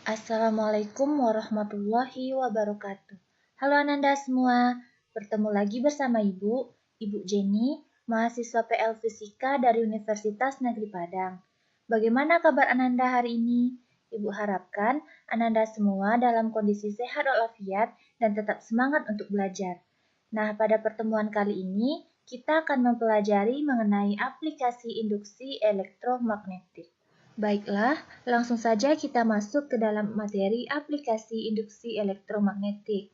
Assalamualaikum warahmatullahi wabarakatuh. Halo Ananda semua, bertemu lagi bersama Ibu Jenny, mahasiswa PL Fisika dari Universitas Negeri Padang. Bagaimana kabar Ananda hari ini? Ibu harapkan Ananda semua dalam kondisi sehat walafiat dan tetap semangat untuk belajar. Nah, pada pertemuan kali ini, kita akan mempelajari mengenai aplikasi induksi elektromagnetik. Baiklah, langsung saja kita masuk ke dalam materi aplikasi induksi elektromagnetik.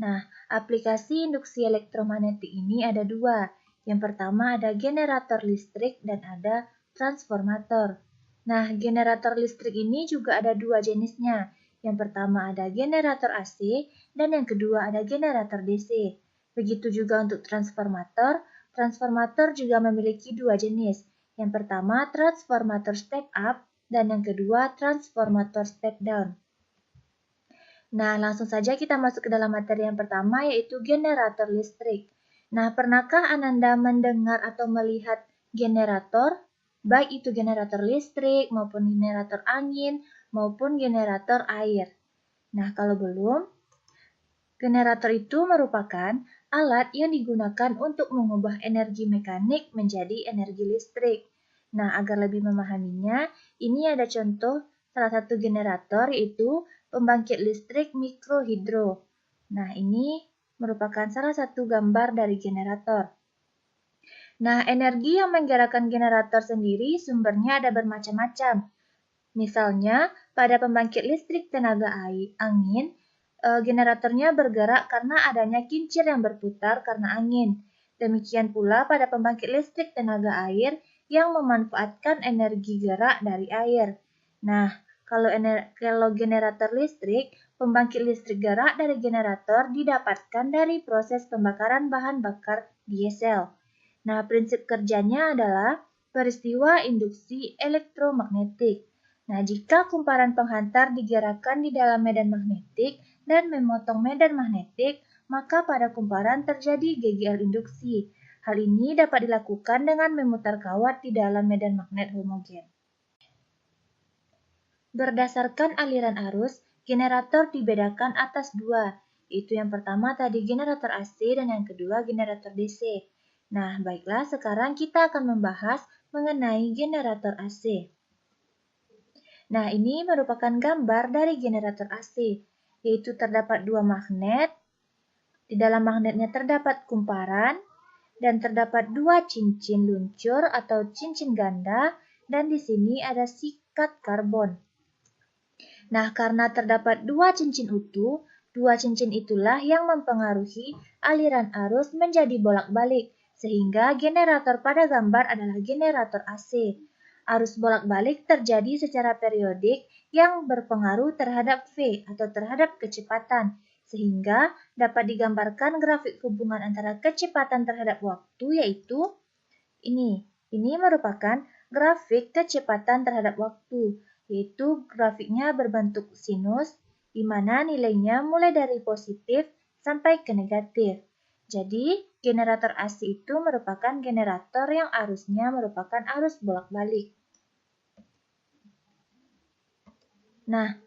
Nah, aplikasi induksi elektromagnetik ini ada dua. Yang pertama ada generator listrik dan ada transformator. Nah, generator listrik ini juga ada dua jenisnya. Yang pertama ada generator AC dan yang kedua ada generator DC. Begitu juga untuk transformator. Transformator juga memiliki dua jenis. Yang pertama transformator step up dan yang kedua transformator step down. Nah, langsung saja kita masuk ke dalam materi yang pertama yaitu generator listrik. Nah, pernahkah Ananda mendengar atau melihat generator? Baik itu generator listrik maupun generator angin maupun generator air. Nah, kalau belum, generator itu merupakan alat yang digunakan untuk mengubah energi mekanik menjadi energi listrik. Nah, agar lebih memahaminya, ini ada contoh salah satu generator yaitu pembangkit listrik mikrohidro. Nah, ini merupakan salah satu gambar dari generator. Nah, energi yang menggerakkan generator sendiri sumbernya ada bermacam-macam. Misalnya, pada pembangkit listrik tenaga angin, generatornya bergerak karena adanya kincir yang berputar karena angin. Demikian pula pada pembangkit listrik tenaga air yang memanfaatkan energi gerak dari air. Nah, kalau generator listrik, pembangkit listrik gerak dari generator didapatkan dari proses pembakaran bahan bakar diesel. Nah, prinsip kerjanya adalah peristiwa induksi elektromagnetik. Nah, jika kumparan penghantar digerakkan di dalam medan magnetik dan memotong medan magnetik, maka pada kumparan terjadi GGL induksi. Hal ini dapat dilakukan dengan memutar kawat di dalam medan magnet homogen. Berdasarkan aliran arus, generator dibedakan atas dua, yaitu yang pertama tadi generator AC dan yang kedua generator DC. Nah, baiklah sekarang kita akan membahas mengenai generator AC. Nah, ini merupakan gambar dari generator AC, yaitu terdapat dua magnet, di dalam magnetnya terdapat kumparan, dan terdapat dua cincin luncur atau cincin ganda, dan di sini ada sikat karbon. Nah, karena terdapat dua cincin utuh, dua cincin itulah yang mempengaruhi aliran arus menjadi bolak-balik, sehingga generator pada gambar adalah generator AC. Arus bolak-balik terjadi secara periodik yang berpengaruh terhadap V atau terhadap kecepatan, sehingga dapat digambarkan grafik hubungan antara kecepatan terhadap waktu yaitu ini. Ini merupakan grafik kecepatan terhadap waktu, yaitu grafiknya berbentuk sinus, di mana nilainya mulai dari positif sampai ke negatif. Jadi, generator AC itu merupakan generator yang arusnya merupakan arus bolak-balik. Nah,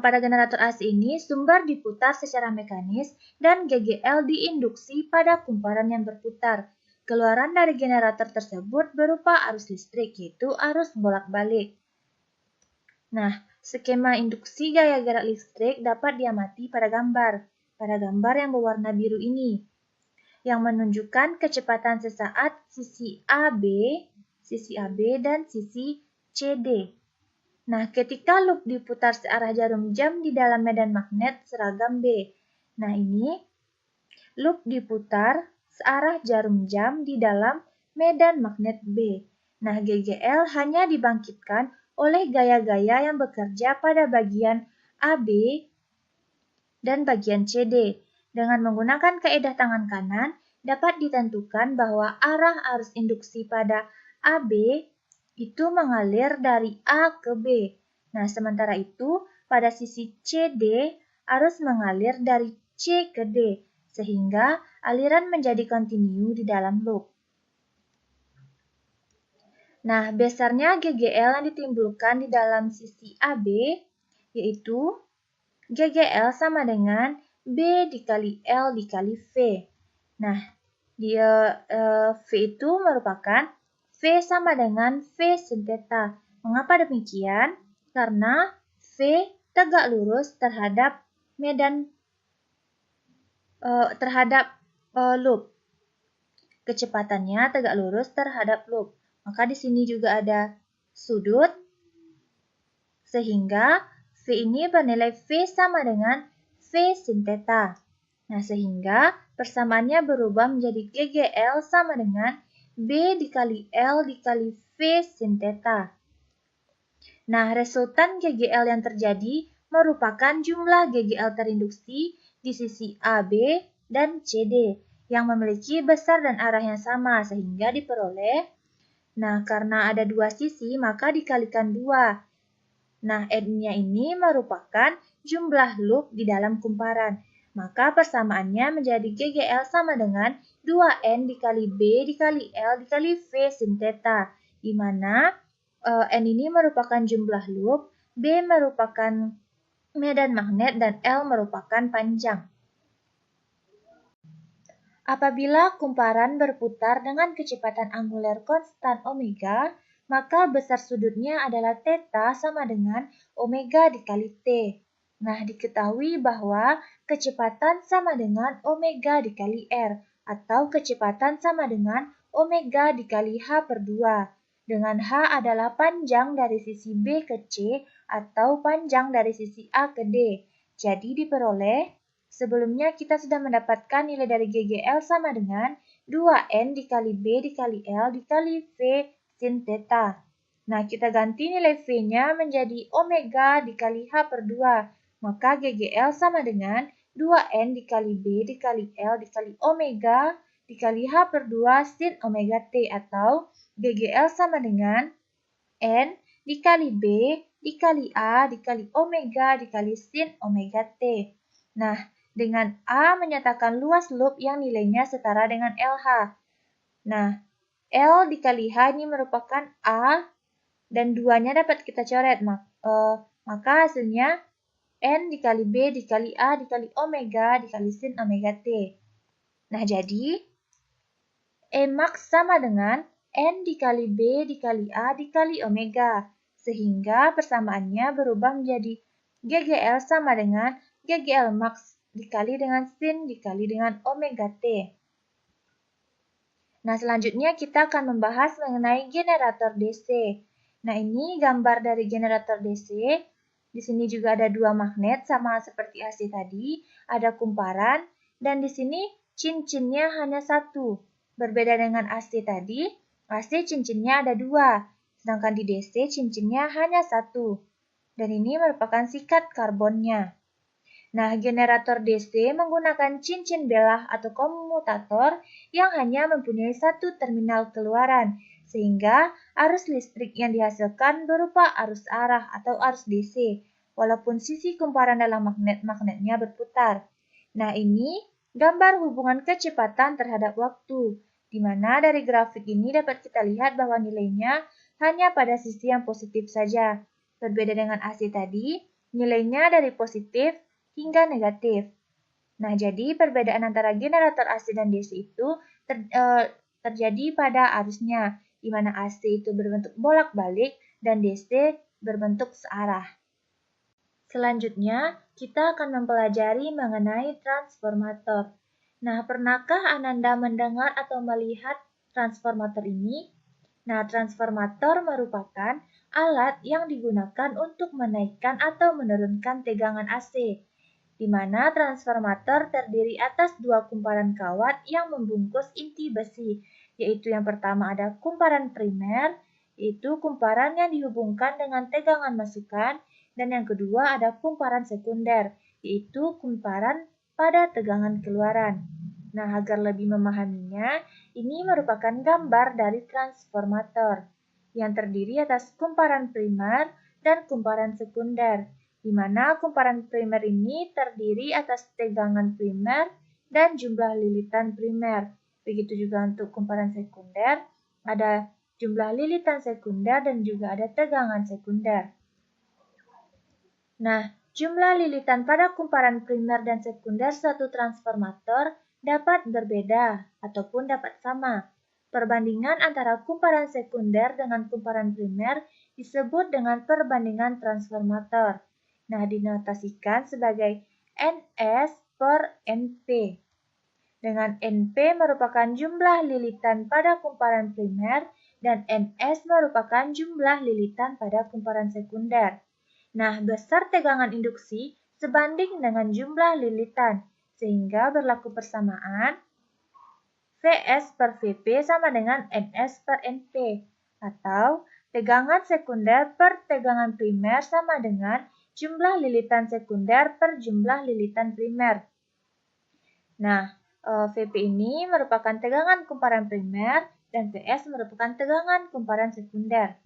pada generator AC ini, sumber diputar secara mekanis dan GGL diinduksi pada kumparan yang berputar. Keluaran dari generator tersebut berupa arus listrik, yaitu arus bolak-balik. Nah, skema induksi gaya gerak listrik dapat diamati pada gambar yang berwarna biru ini, yang menunjukkan kecepatan sesaat sisi AB dan sisi CD. Nah, ketika loop diputar searah jarum jam di dalam medan magnet seragam B. Nah, ini loop diputar searah jarum jam di dalam medan magnet B. Nah, GGL hanya dibangkitkan oleh gaya-gaya yang bekerja pada bagian AB dan bagian CD. Dengan menggunakan kaedah tangan kanan, dapat ditentukan bahwa arah arus induksi pada AB itu mengalir dari A ke B. Nah, sementara itu, pada sisi CD, arus mengalir dari C ke D, sehingga aliran menjadi kontinu di dalam loop. Nah, besarnya GGL yang ditimbulkan di dalam sisi AB yaitu GGL sama dengan B dikali L dikali V. Nah, V itu merupakan V sama dengan V sin theta. Mengapa demikian? Karena V tegak lurus terhadap medan loop. Kecepatannya tegak lurus terhadap loop. Maka di sini juga ada sudut, sehingga V ini bernilai V sama dengan V sin theta. Nah, sehingga persamaannya berubah menjadi GGL sama dengan B dikali L dikali V sin theta. Nah, resultan GGL yang terjadi merupakan jumlah GGL terinduksi di sisi AB dan CD yang memiliki besar dan arah yang sama sehingga diperoleh. Nah, karena ada dua sisi maka dikalikan 2. Nah, N-nya ini merupakan jumlah loop di dalam kumparan. Maka persamaannya menjadi GGL sama dengan 2N dikali B dikali L dikali V sin theta, di mana N ini merupakan jumlah loop, B merupakan medan magnet, dan L merupakan panjang. Apabila kumparan berputar dengan kecepatan angular konstan omega, maka besar sudutnya adalah theta sama dengan omega dikali T. Nah, diketahui bahwa kecepatan sama dengan omega dikali R, atau kecepatan sama dengan omega dikali H per 2, dengan H adalah panjang dari sisi B ke C atau panjang dari sisi A ke D. Jadi diperoleh, sebelumnya kita sudah mendapatkan nilai dari GGL sama dengan 2N dikali B dikali L dikali V sin theta. Nah, kita ganti nilai V-nya menjadi omega dikali H per 2. Maka GGL sama dengan 2N dikali B dikali L dikali omega dikali H per 2 sin omega T, atau GGL sama dengan N dikali B dikali A dikali omega dikali sin omega T. Nah, dengan A menyatakan luas loop yang nilainya setara dengan LH. Nah, L dikali H ini merupakan A, dan 2-nya dapat kita coret. Maka hasilnya N dikali B dikali A dikali omega dikali sin omega T. Nah, jadi Emax sama dengan N dikali B dikali A dikali omega. Sehingga persamaannya berubah menjadi GGL sama dengan GGL max dikali dengan sin dikali dengan omega T. Nah, selanjutnya kita akan membahas mengenai generator DC. Nah, ini gambar dari generator DC. Di sini juga ada dua magnet sama seperti AC tadi, ada kumparan, dan di sini cincinnya hanya satu. Berbeda dengan AC tadi, AC cincinnya ada dua, sedangkan di DC cincinnya hanya satu. Dan ini merupakan sikat karbonnya. Nah, generator DC menggunakan cincin belah atau komutator yang hanya mempunyai satu terminal keluaran, sehingga arus listrik yang dihasilkan berupa arus arah atau arus DC, walaupun sisi kumparan dalam magnet-magnetnya berputar. Nah, ini gambar hubungan kecepatan terhadap waktu, di mana dari grafik ini dapat kita lihat bahwa nilainya hanya pada sisi yang positif saja. Berbeda dengan AC tadi, nilainya dari positif hingga negatif. Nah, jadi perbedaan antara generator AC dan DC itu terjadi pada arusnya, di mana AC itu berbentuk bolak-balik dan DC berbentuk searah. Selanjutnya, kita akan mempelajari mengenai transformator. Nah, pernahkah Ananda mendengar atau melihat transformator ini? Nah, transformator merupakan alat yang digunakan untuk menaikkan atau menurunkan tegangan AC, di mana transformator terdiri atas dua kumparan kawat yang membungkus inti besi, yaitu yang pertama ada kumparan primer, yaitu kumparan yang dihubungkan dengan tegangan masukan, dan yang kedua ada kumparan sekunder, yaitu kumparan pada tegangan keluaran. Nah, agar lebih memahaminya, ini merupakan gambar dari transformator yang terdiri atas kumparan primer dan kumparan sekunder, di mana kumparan primer ini terdiri atas tegangan primer dan jumlah lilitan primer. Begitu juga untuk kumparan sekunder, ada jumlah lilitan sekunder dan juga ada tegangan sekunder. Nah, jumlah lilitan pada kumparan primer dan sekunder suatu transformator dapat berbeda ataupun dapat sama. Perbandingan antara kumparan sekunder dengan kumparan primer disebut dengan perbandingan transformator. Nah, dinotasikan sebagai NS per NP. Dengan NP merupakan jumlah lilitan pada kumparan primer dan NS merupakan jumlah lilitan pada kumparan sekunder. Nah, besar tegangan induksi sebanding dengan jumlah lilitan, sehingga berlaku persamaan Vs per Vp sama dengan Ns per Np, atau tegangan sekunder per tegangan primer sama dengan jumlah lilitan sekunder per jumlah lilitan primer. Nah, Vp ini merupakan tegangan kumparan primer dan Vs merupakan tegangan kumparan sekunder.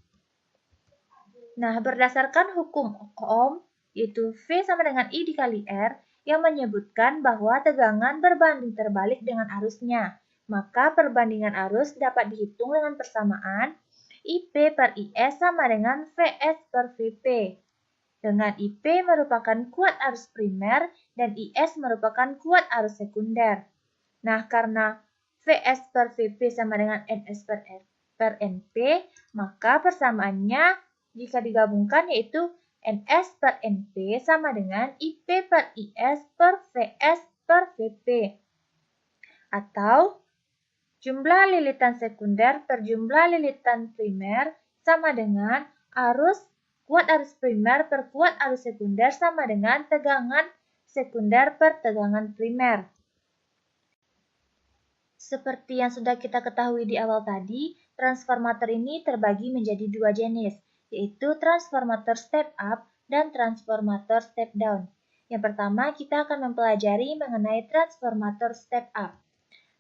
Nah, berdasarkan hukum Ohm, yaitu V sama dengan I dikali R, yang menyebutkan bahwa tegangan berbanding terbalik dengan arusnya. Maka perbandingan arus dapat dihitung dengan persamaan IP per IS sama dengan Vs per Vp. Dengan IP merupakan kuat arus primer dan IS merupakan kuat arus sekunder. Nah, karena Vs per Vp sama dengan Ns per Np, maka persamaannya jika digabungkan yaitu Ns per Np sama dengan IP per IS per Vs per Vp. Atau jumlah lilitan sekunder per jumlah lilitan primer sama dengan kuat arus primer per kuat arus sekunder sama dengan tegangan sekunder per tegangan primer. Seperti yang sudah kita ketahui di awal tadi, transformator ini terbagi menjadi dua jenis, yaitu transformator step up dan transformator step down. Yang pertama, kita akan mempelajari mengenai transformator step up.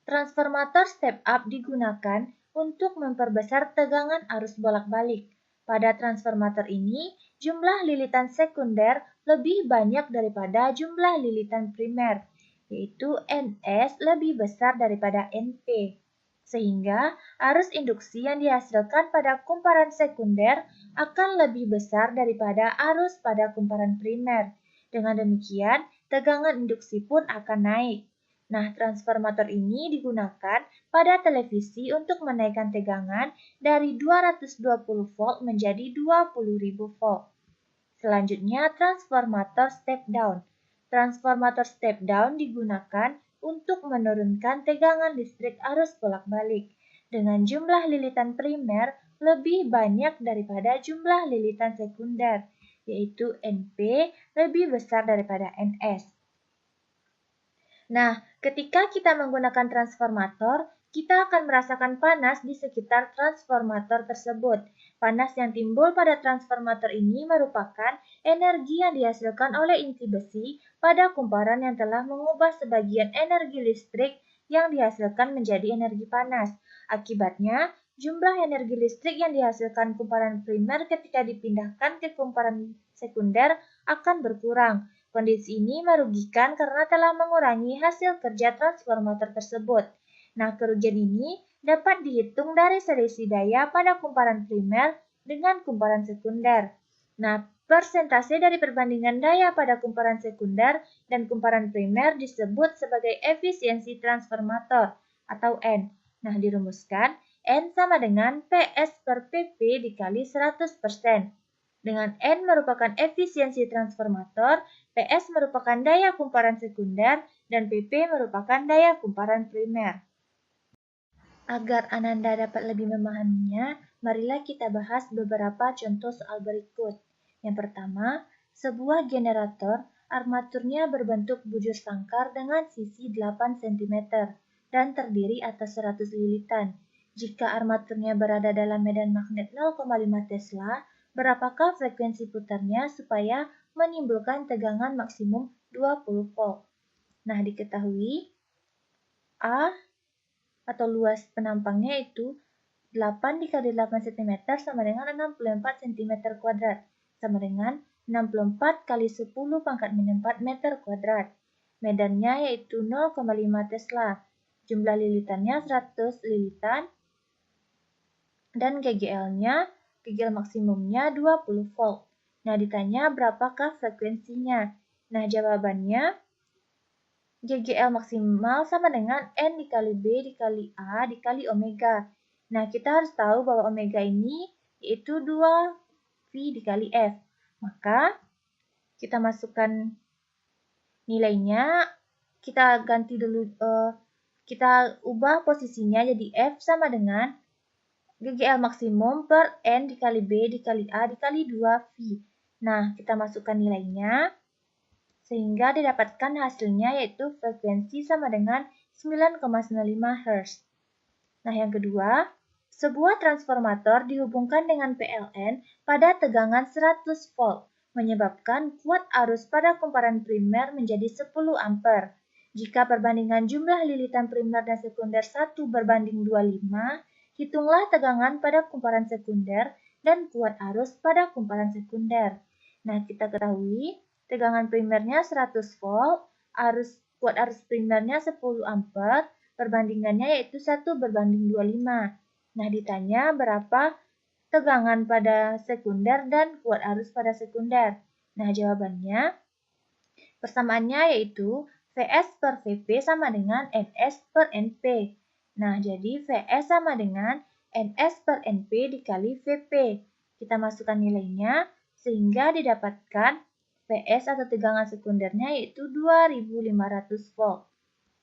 Transformator step up digunakan untuk memperbesar tegangan arus bolak-balik. Pada transformator ini, jumlah lilitan sekunder lebih banyak daripada jumlah lilitan primer, yaitu Ns lebih besar daripada Np. Sehingga arus induksi yang dihasilkan pada kumparan sekunder akan lebih besar daripada arus pada kumparan primer. Dengan demikian, tegangan induksi pun akan naik. Nah, transformator ini digunakan pada televisi untuk menaikkan tegangan dari 220 volt menjadi 20.000 volt. Selanjutnya, transformator step down. Transformator step down digunakan untuk menurunkan tegangan listrik arus bolak-balik dengan jumlah lilitan primer lebih banyak daripada jumlah lilitan sekunder, yaitu Np lebih besar daripada Ns. Nah, ketika kita menggunakan transformator, kita akan merasakan panas di sekitar transformator tersebut. Panas yang timbul pada transformator ini merupakan energi yang dihasilkan oleh inti besi pada kumparan yang telah mengubah sebagian energi listrik yang dihasilkan menjadi energi panas. Akibatnya, jumlah energi listrik yang dihasilkan kumparan primer ketika dipindahkan ke kumparan sekunder akan berkurang. Kondisi ini merugikan karena telah mengurangi hasil kerja transformator tersebut. Nah, kerugian ini dapat dihitung dari selisih daya pada kumparan primer dengan kumparan sekunder. Nah, persentase dari perbandingan daya pada kumparan sekunder dan kumparan primer disebut sebagai efisiensi transformator atau N. Nah, dirumuskan N sama dengan PS per PP dikali 100%. Dengan N merupakan efisiensi transformator, PS merupakan daya kumparan sekunder, dan PP merupakan daya kumparan primer. Agar Ananda dapat lebih memahaminya, marilah kita bahas beberapa contoh soal berikut. Yang pertama, sebuah generator armaturnya berbentuk bujur sangkar dengan sisi 8 cm dan terdiri atas 100 lilitan. Jika armaturnya berada dalam medan magnet 0,5 Tesla, berapakah frekuensi putarnya supaya menimbulkan tegangan maksimum 20 volt? Nah, diketahui A atau luas penampangnya itu 8 dikali 8 cm sama dengan 64 cm kuadrat, sama dengan 64 kali 10 pangkat min 4 meter kuadrat. Medannya yaitu 0,5 Tesla. Jumlah lilitannya 100 lilitan dan GGL maksimumnya 20 volt. Nah, ditanya berapakah frekuensinya? Nah, jawabannya GGL maksimal sama dengan N dikali B dikali A dikali omega. Nah, kita harus tahu bahwa omega ini yaitu 2V dikali F. Maka, kita masukkan nilainya, kita ganti dulu, kita ubah posisinya jadi F sama dengan GGL maksimum per N dikali B dikali A dikali 2V. Nah, kita masukkan nilainya, sehingga didapatkan hasilnya yaitu frekuensi sama dengan 9,95 Hz. Nah, yang kedua, sebuah transformator dihubungkan dengan PLN pada tegangan 100 volt, menyebabkan kuat arus pada kumparan primer menjadi 10 ampere. Jika perbandingan jumlah lilitan primer dan sekunder 1 berbanding 25, hitunglah tegangan pada kumparan sekunder dan kuat arus pada kumparan sekunder. Nah, kita ketahui tegangan primernya 100 volt, kuat arus primernya 10 ampere, perbandingannya yaitu 1 berbanding 25. Nah, ditanya berapa tegangan pada sekunder dan kuat arus pada sekunder. Nah, jawabannya persamaannya yaitu Vs per Vp sama dengan Ns per Np. Nah, jadi Vs sama dengan Ns per Np dikali Vp. Kita masukkan nilainya sehingga didapatkan Vs atau tegangan sekundernya yaitu 2500 volt.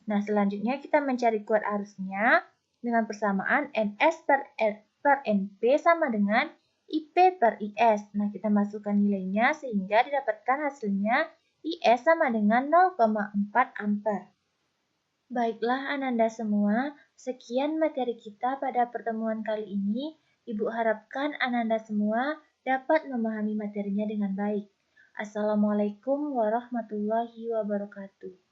Nah, selanjutnya kita mencari kuat arusnya dengan persamaan Ns per Np sama dengan Ip per Is. Nah, kita masukkan nilainya sehingga didapatkan hasilnya Is sama dengan 0,4 ampere. Baiklah Ananda semua, sekian materi kita pada pertemuan kali ini. Ibu harapkan Ananda semua dapat memahami materinya dengan baik. Assalamualaikum warahmatullahi wabarakatuh.